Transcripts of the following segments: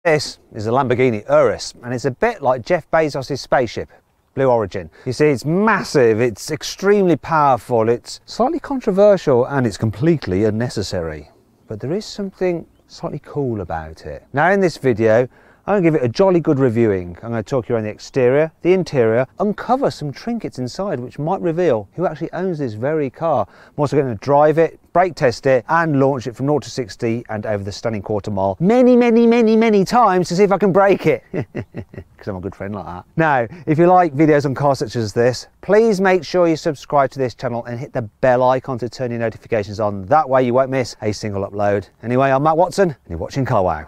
This is a Lamborghini Urus, and it's a bit like Jeff Bezos' spaceship, Blue Origin. You see, it's massive, it's extremely powerful, it's slightly controversial, and it's completely unnecessary. But there is something slightly cool about it. Now in this video, I'm going to give it a jolly good reviewing. I'm going to talk you around the exterior, the interior, uncover some trinkets inside which might reveal who actually owns this very car. I'm also going to drive it, brake test it, and launch it from 0 to 60 and over the stunning quarter mile many times to see if I can break it. Because I'm a good friend like that. Now, if you like videos on cars such as this, please make sure you subscribe to this channel and hit the bell icon to turn your notifications on. That way you won't miss a single upload. Anyway, I'm Matt Watson, and you're watching Carwow.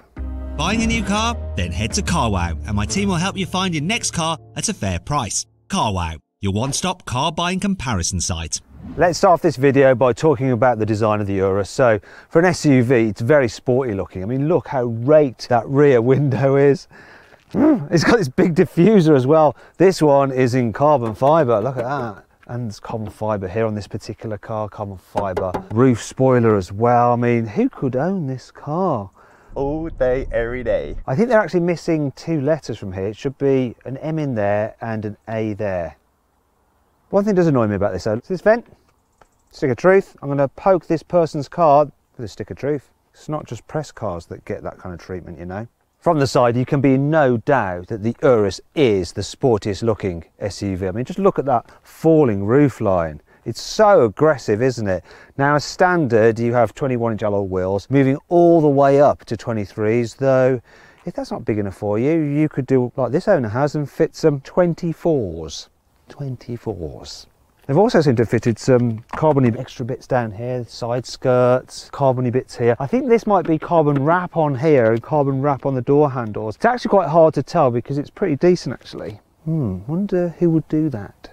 Buying a new car? Then head to Carwow and my team will help you find your next car at a fair price. Carwow, your one-stop car buying comparison site. Let's start off this video by talking about the design of the Urus. So for an SUV, it's very sporty looking. I mean, look how raked that rear window is. It's got this big diffuser as well. This one is in carbon fibre, look at that. And there's carbon fibre here on this particular car, carbon fibre. Roof spoiler as well. I mean, who could own this car? All day, every day. I think they're actually missing 2 letters from here. It should be an M in there and an A there. One thing does annoy me about this though, this vent, stick of truth. I'm going to poke this person's car with a stick of truth. It's not just press cars that get that kind of treatment, you know. From the side, you can be in no doubt that the Urus is the sportiest looking SUV. I mean, just look at that falling roof line. It's so aggressive, isn't it? Now, as standard, you have 21-inch alloy wheels, moving all the way up to 23s, though if that's not big enough for you, you could do like this owner has and fit some 24s. 24s. They've also seemed to have fitted some carbony extra bits down here, side skirts, carbony bits here. I think this might be carbon wrap on here and carbon wrap on the door handles. It's actually quite hard to tell because it's pretty decent actually. Wonder who would do that.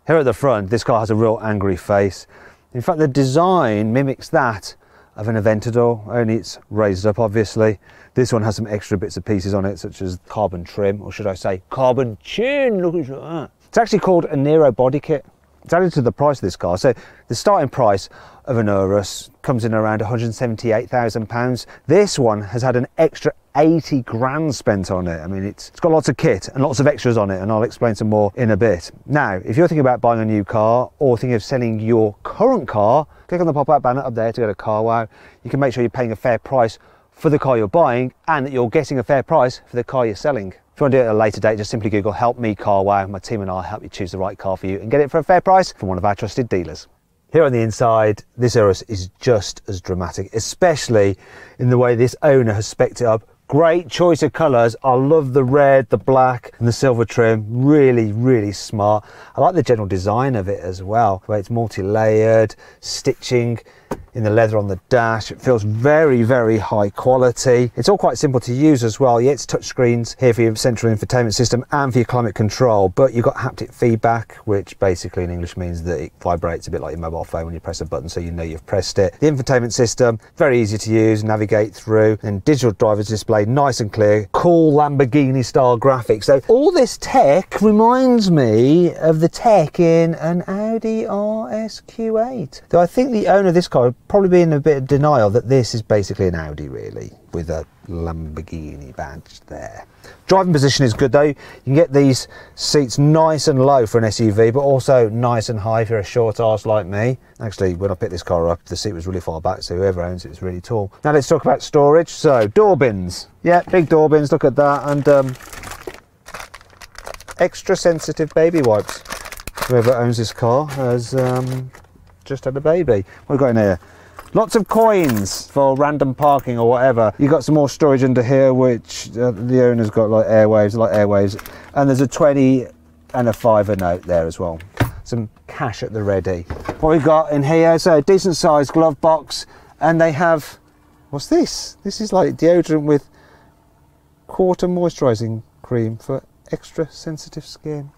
Here at the front, this car has a real angry face. In fact, the design mimics that of an Aventador, only it's raised up, obviously. This one has some extra bits and pieces on it, such as carbon trim, or should I say carbon chin, look at that. It's actually called a Nero body kit. It's added to the price of this car. So the starting price of an Urus comes in around £178,000. This one has had an extra 80 grand spent on it. I mean, it's got lots of kit and lots of extras on it, and I'll explain some more in a bit. Now, if you're thinking about buying a new car or thinking of selling your current car, click on the pop-up banner up there to go to Carwow. You can make sure you're paying a fair price for the car you're buying and that you're getting a fair price for the car you're selling. If you want to do it at a later date, just simply Google Help Me Carwow. My team and I will help you choose the right car for you and get it for a fair price from one of our trusted dealers. Here on the inside, this Urus is just as dramatic, especially in the way this owner has spec'd it up. Great choice of colours. I love the red, the black and the silver trim. Really smart. I like the general design of it as well, the way it's multi-layered, stitching in the leather on the dash. It feels very high quality. It's all quite simple to use as well. Yeah, it's touch screens here for your central infotainment system and for your climate control, but you've got haptic feedback, which basically in English means that it vibrates a bit like your mobile phone when you press a button, so you know you've pressed it. The infotainment system, very easy to use, navigate through, and digital driver's display, nice and clear, cool Lamborghini style graphics. So all this tech reminds me of the tech in an Audi RS Q8. Though I think the owner of this car would probably be in a bit of denial that this is basically an Audi really, with a Lamborghini badge there. Driving position is good though. You can get these seats nice and low for an SUV, but also nice and high if you're a short arse like me. Actually, when I picked this car up, the seat was really far back, so whoever owns it is really tall. Now let's talk about storage. So door bins. Yeah, big door bins, look at that. And extra sensitive baby wipes. Whoever owns this car has just had a baby. What have we got in here? Lots of coins for random parking or whatever. You've got some more storage under here, which the owner's got like airwaves, and there's a 20 and a £5 note there as well. Some cash at the ready. What we've got in here, so a decent sized glove box, and they have, what's this? This is like deodorant with quarter moisturising cream for extra sensitive skin.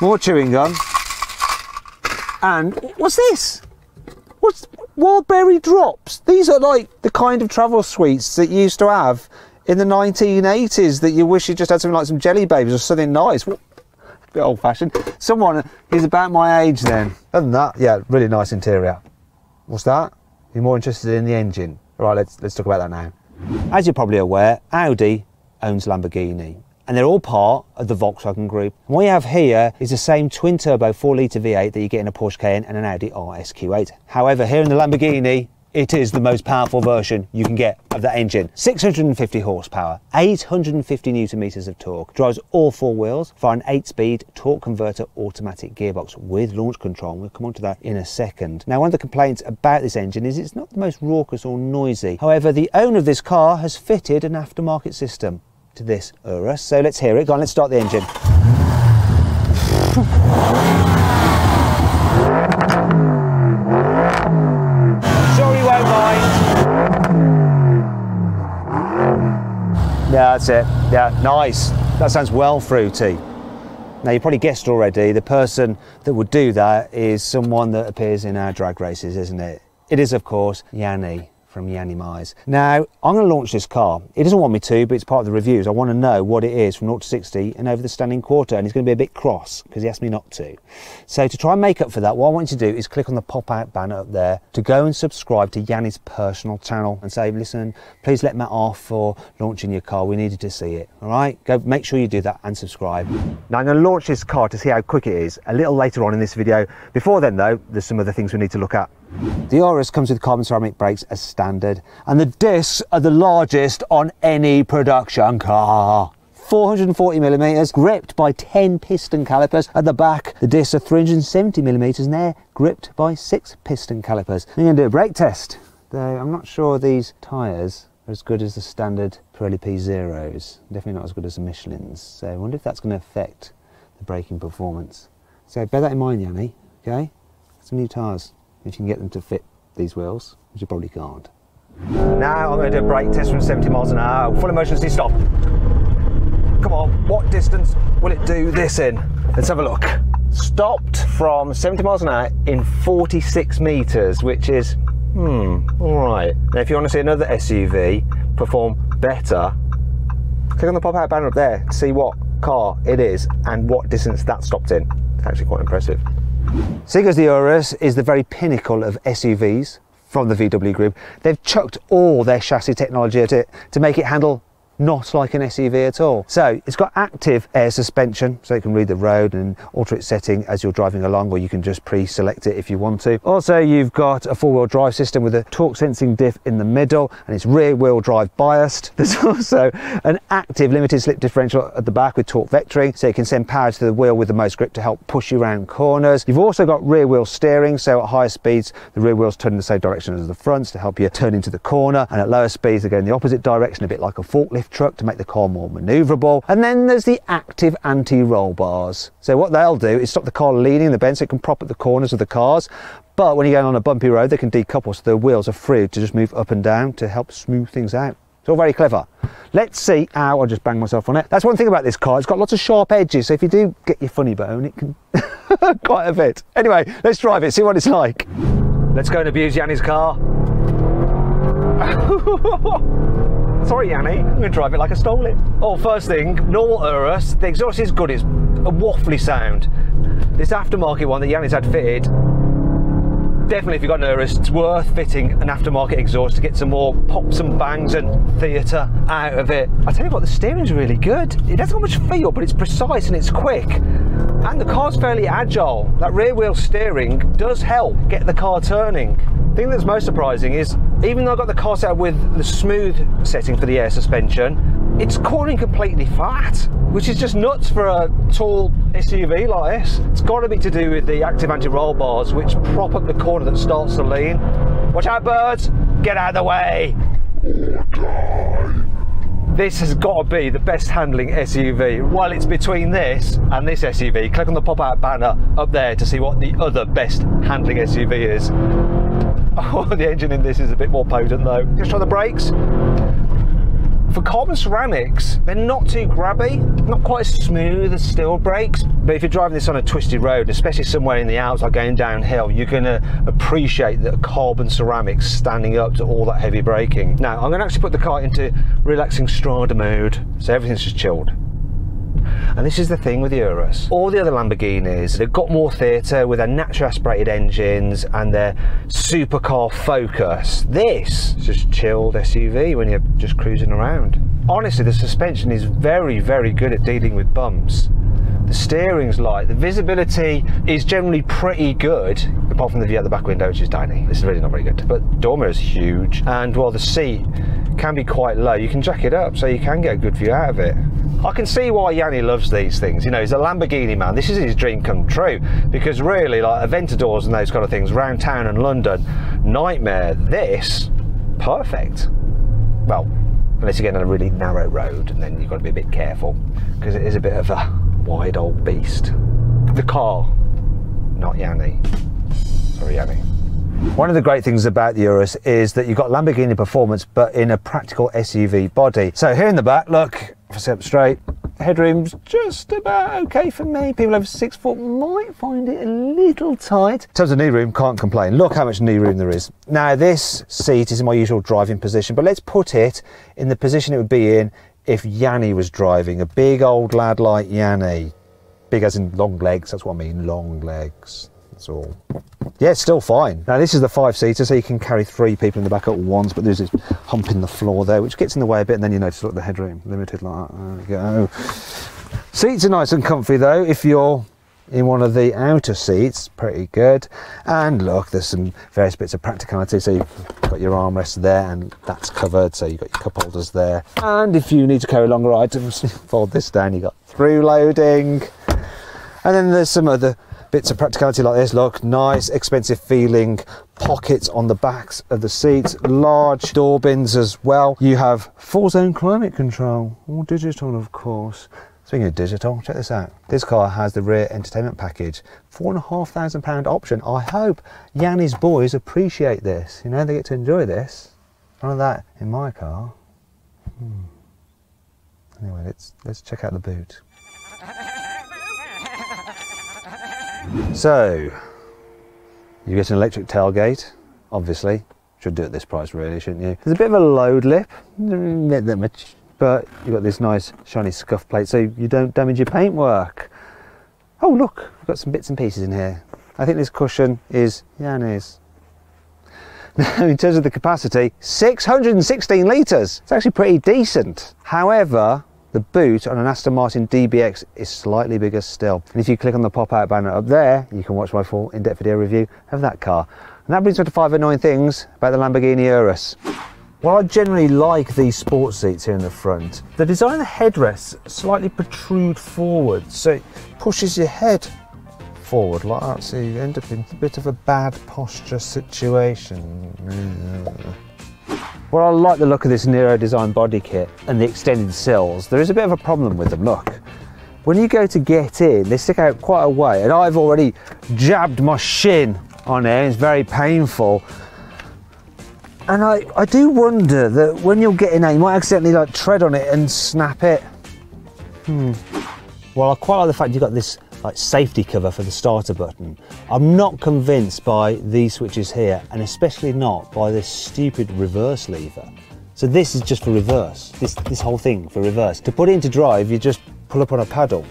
More chewing gum. And what's this? What's Wildberry drops? These are like the kind of travel sweets that you used to have in the 1980s that you wish you just had something like some jelly babies or something nice. A bit old fashioned. Someone who's about my age then. Other than that, yeah, really nice interior. What's that? You're more interested in the engine. All right, let's talk about that now. As you're probably aware, Audi owns Lamborghini, and they're all part of the Volkswagen Group. And what you have here is the same twin-turbo 4-litre V8 that you get in a Porsche Cayenne and an Audi RS Q8. However, here in the Lamborghini, it is the most powerful version you can get of that engine. 650 horsepower, 850 newton meters of torque, drives all four wheels via an 8-speed torque converter automatic gearbox with launch control. We'll come on to that in a second. Now, one of the complaints about this engine is it's not the most raucous or noisy. However, the owner of this car has fitted an aftermarket system to this Urus. So let's hear it. Go on, let's start the engine. Yeah, that's it. Yeah, nice. That sounds well fruity. Now, you probably guessed already, the person that would do that is someone that appears in our drag races, isn't it? It is, of course, Yanni from Yanni Mize. Now, I'm going to launch this car. He doesn't want me to, but it's part of the reviews. I want to know what it is from 0 to 60 and over the standing quarter, and he's going to be a bit cross because he asked me not to. So to try and make up for that, what I want you to do is click on the pop-out banner up there to go and subscribe to Yanni's personal channel and say, listen, please let Matt off for launching your car. We needed to see it. All right, go make sure you do that and subscribe. Now, I'm going to launch this car to see how quick it is a little later on in this video. Before then, though, there's some other things we need to look at. The Urus comes with carbon ceramic brakes as standard, and the discs are the largest on any production car. 440mm, gripped by 10 piston calipers. At the back, the discs are 370mm and they're gripped by 6 piston calipers. I'm going to do a brake test, though I'm not sure these tyres are as good as the standard Pirelli P0s. Definitely not as good as the Michelin's, so I wonder if that's going to affect the braking performance. So bear that in mind, Yanni, okay? Some new tyres. If you can get them to fit these wheels, which you probably can't. Now I'm going to do a brake test from 70 miles an hour. Full emergency stop. Come on, what distance will it do this in? Let's have a look. Stopped from 70 miles an hour in 46 meters, which is, all right. Now if you want to see another SUV perform better, click on the pop-out banner up there to see what car it is and what distance that stopped in. It's actually quite impressive. Seeing as the Urus is the very pinnacle of SUVs from the VW group, they've chucked all their chassis technology at it to make it handle not like an SUV at all. So it's got active air suspension, so you can read the road and alter its setting as you're driving along, or you can just pre-select it if you want to. Also, you've got a four-wheel drive system with a torque sensing diff in the middle, and it's rear-wheel drive biased. There's also an active limited slip differential at the back with torque vectoring, so you can send power to the wheel with the most grip to help push you around corners. You've also got rear-wheel steering, so at higher speeds the rear wheels turn in the same direction as the fronts to help you turn into the corner, and at lower speeds they go in the opposite direction, a bit like a forklift truck, to make the car more manoeuvrable. And then there's the active anti-roll bars. So what they'll do is stop the car leaning in the bend so it can prop at the corners of the cars. But when you're going on a bumpy road, they can decouple so the wheels are free to just move up and down to help smooth things out. It's all very clever. Let's see how I just bang myself on it. That's one thing about this car. It's got lots of sharp edges. So if you do get your funny bone, it can quite a bit. Anyway, let's drive it, see what it's like. Let's go and abuse Yanni's car. Sorry, Yanni, I'm going to drive it like I stole it. Oh, first thing, normal Urus, the exhaust is good, it's a waffly sound. This aftermarket one that Yanni's had fitted, definitely if you've got an Urus, it's worth fitting an aftermarket exhaust to get some more pops and bangs and theatre out of it. I tell you what, the steering's really good. It hasn't got much feel, but it's precise and it's quick. And the car's fairly agile. That rear wheel steering does help get the car turning. The thing that's most surprising is, even though I got the car set up with the smooth setting for the air suspension, it's cornering completely flat, which is just nuts for a tall SUV like this. It's got to be to do with the active anti-roll bars, which prop up the corner that starts to lean. Watch out, birds! Get out of the way! This has got to be the best handling SUV. Well, it's between this and this SUV. Click on the pop-out banner up there to see what the other best handling SUV is. Oh, the engine in this is a bit more potent though. Let's try the brakes. For carbon ceramics, they're not too grabby, not quite as smooth as steel brakes, but if you're driving this on a twisty road, especially somewhere in the Alps like going downhill, you're going to appreciate that carbon ceramics standing up to all that heavy braking. Now, I'm going to actually put the car into relaxing strada mode, so everything's just chilled. And this is the thing with the Urus. All the other Lamborghinis, they've got more theatre with their naturally aspirated engines and their supercar focus. This is just chilled SUV when you're just cruising around. Honestly, the suspension is very, very good at dealing with bumps. The steering's light, the visibility is generally pretty good, apart from the view out the back window, which is tiny. This is really not very good. But door mirror is huge, and while the seat can be quite low, you can jack it up so you can get a good view out of it. I can see why Yanni loves these things. You know, he's a Lamborghini man. This is his dream come true, because really, like Aventadors and those kind of things around town and London, nightmare. This, perfect. Well, unless you're getting on a really narrow road, and then you've got to be a bit careful, because it is a bit of a wide old beast. The car, not Yanni. Sorry, Yanni. One of the great things about the Urus is that you've got Lamborghini performance, but in a practical SUV body. So here in the back, look, if I sit up straight, headroom's just about okay for me. People over 6 foot might find it a little tight. In terms of knee room, can't complain. Look how much knee room there is. Now this seat is in my usual driving position, but let's put it in the position it would be in if Yanni was driving. A big old lad like Yanni. Big as in long legs, that's what I mean, long legs. That's all. Yeah, it's still fine. Now this is the 5-seater, so you can carry 3 people in the back at once, but there's this hump in the floor there, which gets in the way a bit, and then you notice, look, the headroom limited like that. There we go. Seats are nice and comfy though, if you're in one of the outer seats, pretty good. And look, there's some various bits of practicality, so you've got your armrest there, and that's covered, so you've got your cup holders there. And if you need to carry longer items, fold this down, you've got through loading. And then there's some other bits of practicality like this. Look, nice, expensive feeling pockets on the backs of the seats, large door bins as well. You have full zone climate control, all digital of course. Speaking of digital, check this out. This car has the rear entertainment package, £4,500 option. I hope Yanni's boys appreciate this. You know, they get to enjoy this. None of that in my car. Anyway, let's check out the boot. So, you get an electric tailgate, obviously. Should do at this price really, shouldn't you? There's a bit of a load lip, not that much, but you've got this nice shiny scuff plate so you don't damage your paintwork. Oh look, we've got some bits and pieces in here. I think this cushion is Yanni's. Now in terms of the capacity, 616 litres. It's actually pretty decent. However, the boot on an Aston Martin DBX is slightly bigger still. And if you click on the pop-out banner up there, you can watch my full in-depth video review of that car. And that brings me to 5 annoying things about the Lamborghini Urus. Well, I generally like these sports seats here in the front. The design of the headrests slightly protrude forward, so it pushes your head forward like that, so you end up in a bit of a bad posture situation. Well, I like the look of this Nero design body kit and the extended sills. There is a bit of a problem with them, look. When you go to get in, they stick out quite a way, and I've already jabbed my shin on there, it's very painful. And I do wonder that when you're getting out, you might accidentally like tread on it and snap it. Well, I quite like the fact you've got this like safety cover for the starter button. I'm not convinced by these switches here, and especially not by this stupid reverse lever. So this is just for reverse, this whole thing for reverse. To put it into drive, you just pull up on a paddle.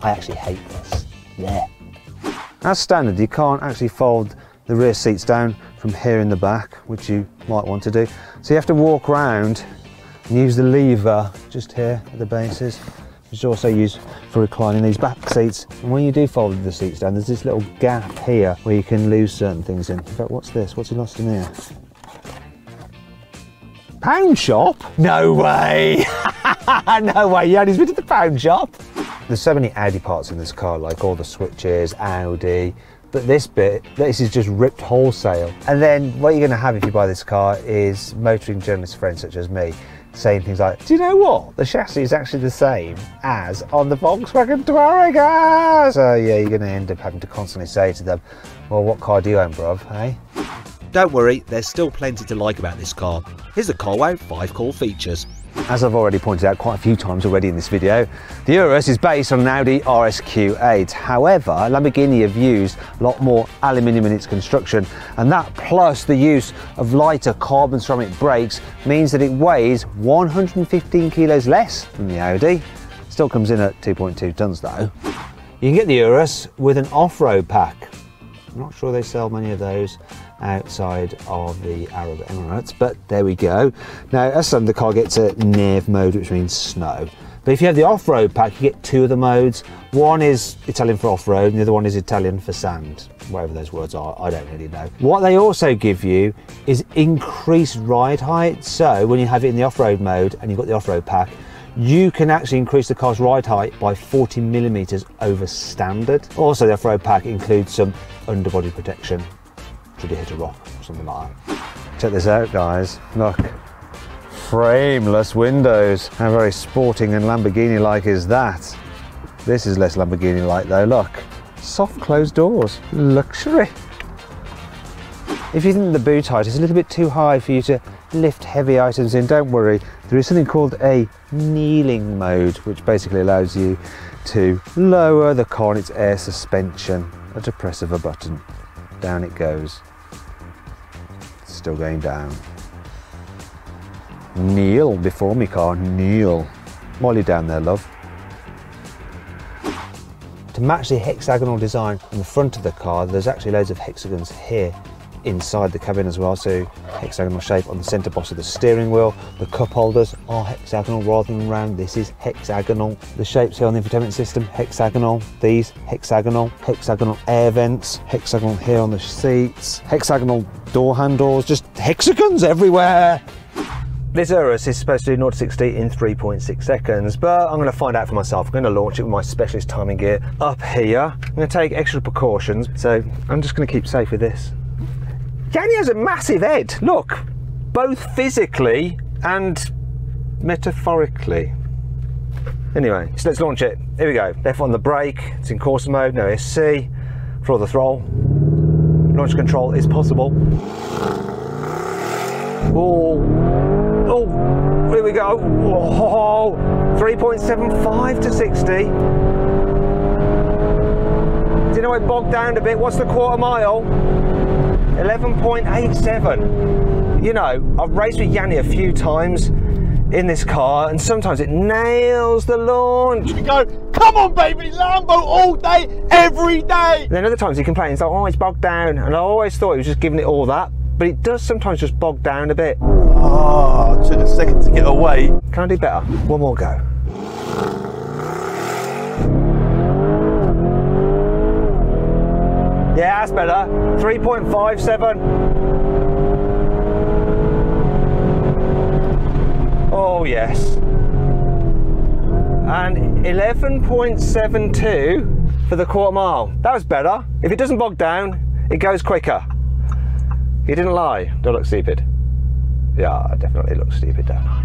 I actually hate this. Yeah. As standard, you can't actually fold the rear seats down from here in the back, which you might want to do. So you have to walk around and use the lever just here at the bases, which is also used for reclining these back seats. And when you do fold the seats down, there's this little gap here where you can lose certain things in. In fact, what's this? What's he lost in here? Pound shop? No way! No way, Yanni's been to the pound shop. There's so many Audi parts in this car, like all the switches, Audi, but this is just ripped wholesale. And then what you're going to have if you buy this car is motoring journalist friends such as me saying things like, do you know what? The chassis is actually the same as on the Volkswagen Touareg. So yeah, you're going to end up having to constantly say to them, well, what car do you own, bruv, eh? Don't worry, there's still plenty to like about this car. Here's the Carwow 5 core features. As I've already pointed out quite a few times already in this video, the Urus is based on an Audi RS Q8. However, Lamborghini have used a lot more aluminium in its construction, and that plus the use of lighter carbon ceramic brakes means that it weighs 115 kilos less than the Audi. Still comes in at 2.2 tons though. You can get the Urus with an off-road pack. I'm not sure they sell many of those outside of the Arab Emirates, but there we go. Now, as some, the car gets a NEV mode, which means snow. But if you have the off-road pack, you get two of the modes. One is Italian for off-road, and the other one is Italian for sand. Whatever those words are, I don't really know. What they also give you is increased ride height. So when you have it in the off-road mode and you've got the off-road pack, you can actually increase the car's ride height by 40 millimeters over standard. Also, the off-road pack includes some underbody protection should you hit a rock or something like that. Check this out, guys. Look. Frameless windows. How very sporting and Lamborghini-like is that? This is less Lamborghini-like though, look. Soft closed doors. Luxury. If you think the boot height is a little bit too high for you to lift heavy items in, don't worry. There is something called a kneeling mode, which basically allows you to lower the car in its air suspension at a press of a button. Down it goes. Still going down. Kneel before me car, kneel. While you're down there, love. To match the hexagonal design on the front of the car, there's actually loads of hexagons here inside the cabin as well, so hexagonal shape on the centre boss of the steering wheel. The cup holders are hexagonal rather than round. This is hexagonal. The shapes here on the infotainment system, hexagonal. These, hexagonal. Hexagonal air vents, hexagonal here on the seats, hexagonal door handles, just hexagons everywhere. This Urus is supposed to do 0 to 60 in 3.6 seconds, but I'm going to find out for myself. I'm going to launch it with my specialist timing gear up here. I'm going to take extra precautions, so I'm just going to keep safe with this. Yanni has a massive head, look, both physically and metaphorically. Anyway, so let's launch it. Here we go. Left on the brake, it's in Corsa mode, no SC. Floor the throttle. Launch control is possible. Oh, here we go. Oh, 3.75 to 60. Do you know it bogged down a bit? What's the quarter mile? 11.87. You know, I've raced with Yanni a few times in this car, and sometimes it nails the launch. You go, come on baby, Lambo all day, every day. And then other times he complains, like, oh, it's bogged down, and I always thought he was just giving it all that, but it does sometimes just bog down a bit. Oh, took a second to get away. Can I do better? One more go. Yeah, that's better. 3.57. Oh, yes. And 11.72 for the quarter mile. That was better. If it doesn't bog down, it goes quicker. He didn't lie. Do I look stupid? Yeah, I definitely look stupid, don't I?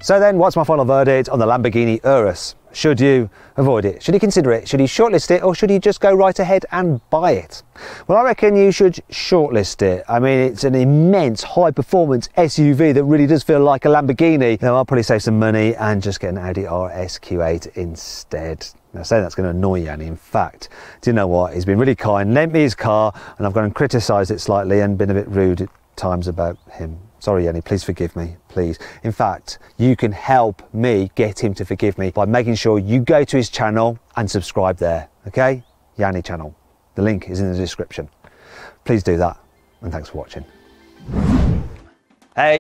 So then, what's my final verdict on the Lamborghini Urus? Should you avoid it? Should you consider it? Should you shortlist it? Or should you just go right ahead and buy it? Well, I reckon you should shortlist it. I mean, it's an immense high-performance SUV that really does feel like a Lamborghini. Now, I'll probably save some money and just get an Audi RS Q8 instead. Now, saying that's going to annoy Yanni. In fact, do you know what? He's been really kind, lent me his car, and I've gone and criticised it slightly and been a bit rude at times about him. Sorry, Yanni, please forgive me, please. In fact, you can help me get him to forgive me by making sure you go to his channel and subscribe there, okay? Yanni channel. The link is in the description. Please do that, and thanks for watching.